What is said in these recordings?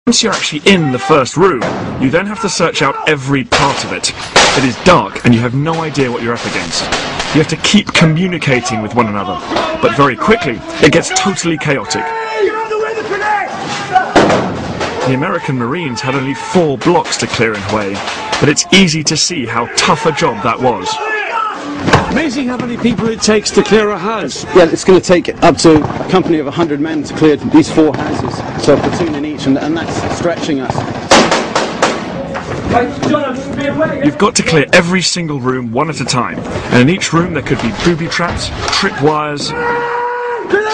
Once you're actually in the first room, you then have to search out every part of it. It is dark and you have no idea what you're up against. You have to keep communicating with one another, but very quickly it gets totally chaotic. The American Marines had only 4 blocks to clear in Hue, but it's easy to see how tough a job that was. Amazing how many people it takes to clear a house. Yeah, it's going to take up to a company of 100 men to clear these 4 houses. So a platoon in each, and that's stretching us. You've got to clear every single room one at a time, and in each room there could be booby traps, tripwires,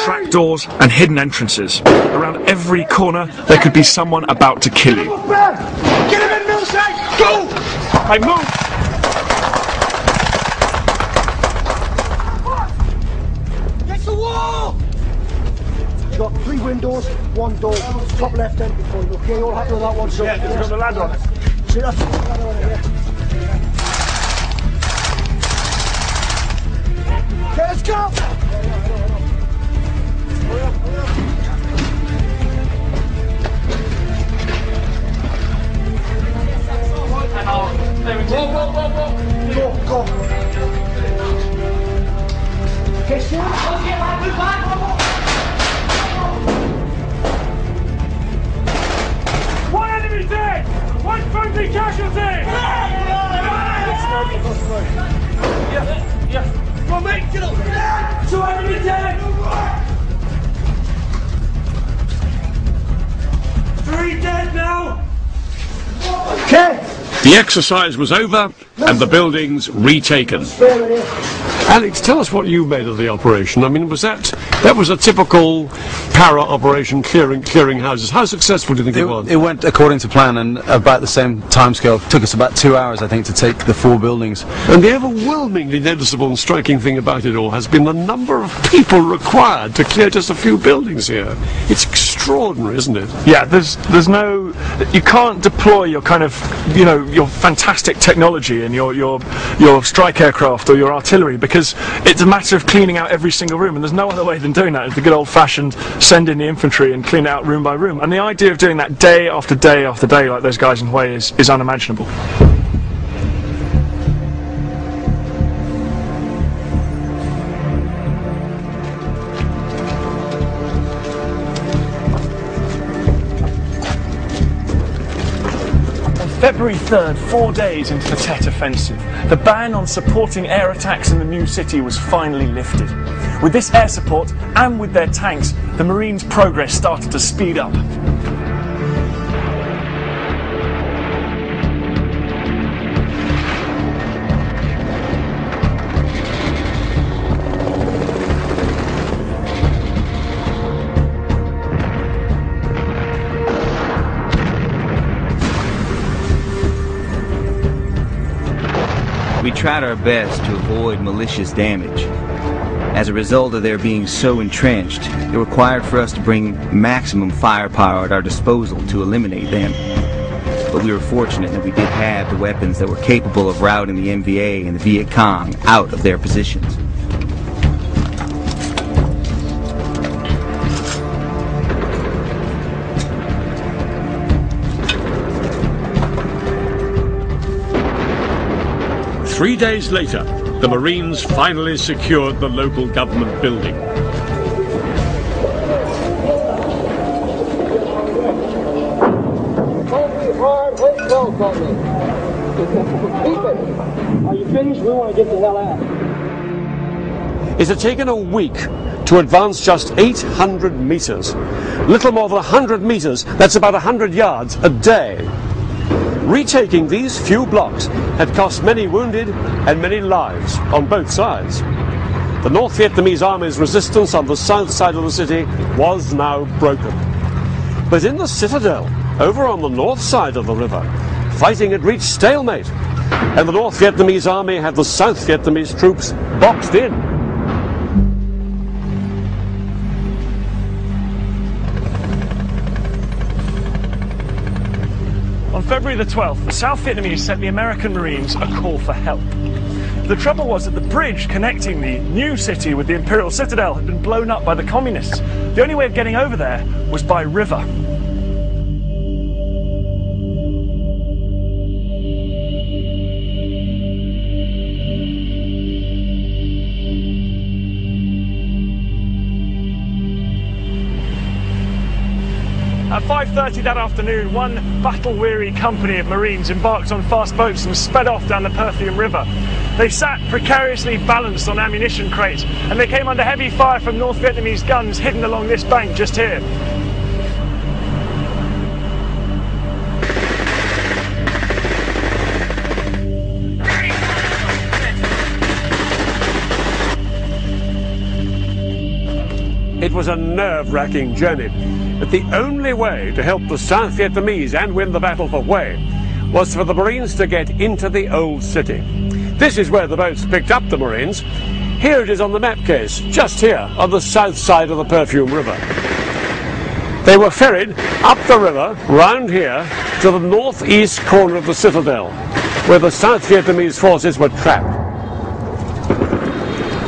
trapdoors and hidden entrances. Around every corner there could be someone about to kill you. Get him in, Millside! Go! I move! You've got 3 windows, 1 door, top left entry point, okay? You're all happy with that one, so... Yeah, it's got the ladder on it. See, that's the ladder on it, yeah. Okay, let's go! Go, go! Okay, see? One enemy dead! One friendly casualty! Yeah. Come on, mate, get up! 2 enemy dead! 3 dead now! Okay! The exercise was over and the buildings retaken. Alex, tell us what you made of the operation. I mean, that was a typical para operation, clearing houses. How successful do you think it was? It went according to plan, and about the same timescale. It took us about 2 hours, I think, to take the 4 buildings. And the overwhelmingly noticeable and striking thing about it all has been the number of people required to clear just a few buildings here. It's extraordinary, isn't it? Yeah, there's no... You can't deploy your kind of, you know, your fantastic technology and your strike aircraft or your artillery, because it's a matter of cleaning out every single room, and there's no other way than doing that. It's the good old-fashioned send in the infantry and clean it out room by room. And the idea of doing that day after day after day like those guys in Hue is unimaginable. February 3rd, 4 days into the Tet offensive, the ban on supporting air attacks in the new city was finally lifted. With this air support and with their tanks, the Marines' progress started to speed up. We tried our best to avoid malicious damage. As a result of their being so entrenched, it required for us to bring maximum firepower at our disposal to eliminate them. But we were fortunate that we did have the weapons that were capable of routing the NVA and the Viet Cong out of their positions. Three days later, the Marines finally secured the local government building. Are you finished? We want to get the hell out. It had taken a week to advance just 800 meters. Little more than 100 meters, that's about 100 yards a day. Retaking these few blocks had cost many wounded and many lives on both sides. The North Vietnamese Army's resistance on the south side of the city was now broken. But in the citadel, over on the north side of the river, fighting had reached stalemate, and the North Vietnamese Army had the South Vietnamese troops boxed in. On February the 12th, the South Vietnamese sent the American Marines a call for help. The trouble was that the bridge connecting the new city with the Imperial Citadel had been blown up by the communists. The only way of getting over there was by river. 5:30 that afternoon, one battle-weary company of Marines embarked on fast boats and sped off down the Perfume River. They sat precariously balanced on ammunition crates, and they came under heavy fire from North Vietnamese guns hidden along this bank just here. It was a nerve-wracking journey, but the only way to help the South Vietnamese and win the battle for Hue was for the Marines to get into the old city. This is where the boats picked up the Marines. Here it is on the map case, just here on the south side of the Perfume River. They were ferried up the river, round here, to the northeast corner of the citadel, where the South Vietnamese forces were trapped.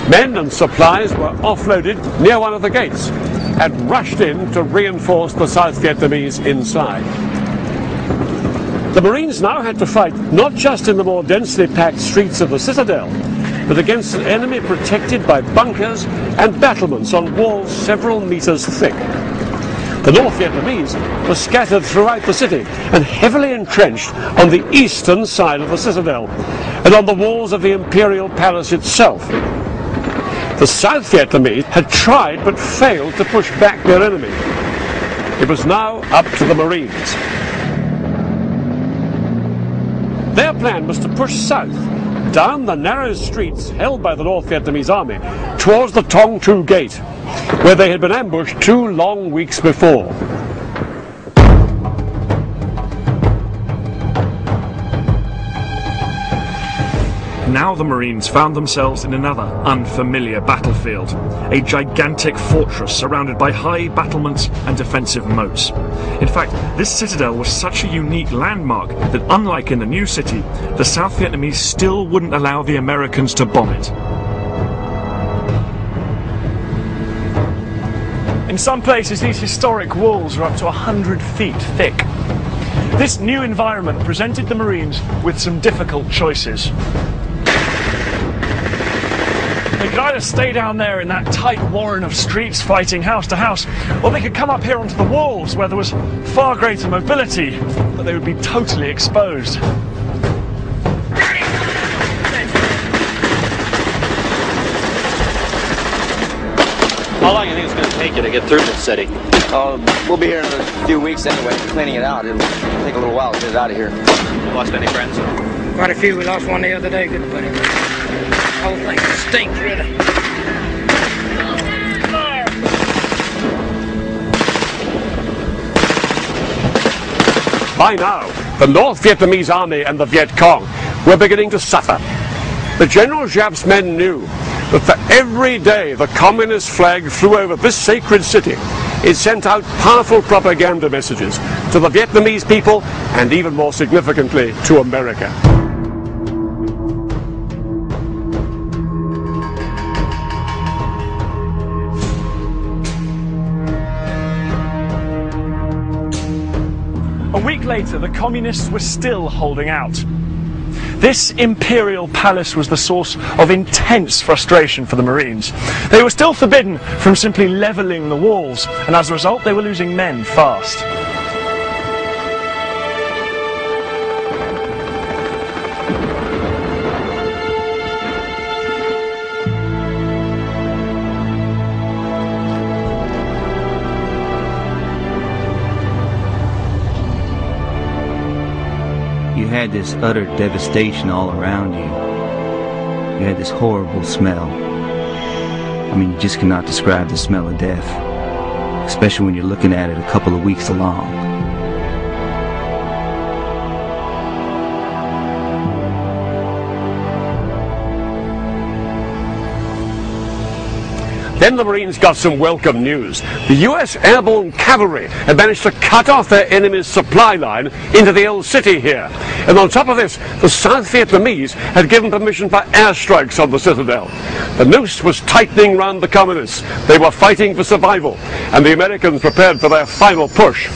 Men and supplies were offloaded near one of the gates and rushed in to reinforce the South Vietnamese inside. The Marines now had to fight not just in the more densely packed streets of the citadel, but against an enemy protected by bunkers and battlements on walls several meters thick. The North Vietnamese were scattered throughout the city and heavily entrenched on the eastern side of the citadel and on the walls of the imperial palace itself. The South Vietnamese had tried but failed to push back their enemy. It was now up to the Marines. Their plan was to push south, down the narrow streets held by the North Vietnamese army, towards the Tong Tu Gate, where they had been ambushed 2 long weeks before. Now the Marines found themselves in another unfamiliar battlefield, a gigantic fortress surrounded by high battlements and defensive moats. In fact, this citadel was such a unique landmark that, unlike in the new city, the South Vietnamese still wouldn't allow the Americans to bomb it. In some places, these historic walls are up to 100 feet thick. This new environment presented the Marines with some difficult choices. They could either stay down there in that tight warren of streets fighting house to house, or they could come up here onto the walls where there was far greater mobility, but they would be totally exposed. How long do you think it's going to take you to get through this city? We'll be here in a few weeks anyway, cleaning it out. It'll take a little while to get it out of here. You lost any friends? Quite a few. We lost one the other day, good buddy. The whole thing stinks, really. By now, the North Vietnamese army and the Viet Cong were beginning to suffer. But General Giap's men knew that for every day the communist flag flew over this sacred city, it sent out powerful propaganda messages to the Vietnamese people and, even more significantly, to America. A week later, the communists were still holding out. This imperial palace was the source of intense frustration for the Marines. They were still forbidden from simply levelling the walls, and as a result, they were losing men fast. You had this utter devastation all around you. You had this horrible smell. I mean, you just cannot describe the smell of death, especially when you're looking at it a couple of weeks along. Then the Marines got some welcome news. The US Airborne Cavalry had managed to cut off their enemy's supply line into the old city here. And on top of this, the South Vietnamese had given permission for airstrikes on the citadel. The noose was tightening round the communists. They were fighting for survival, and the Americans prepared for their final push.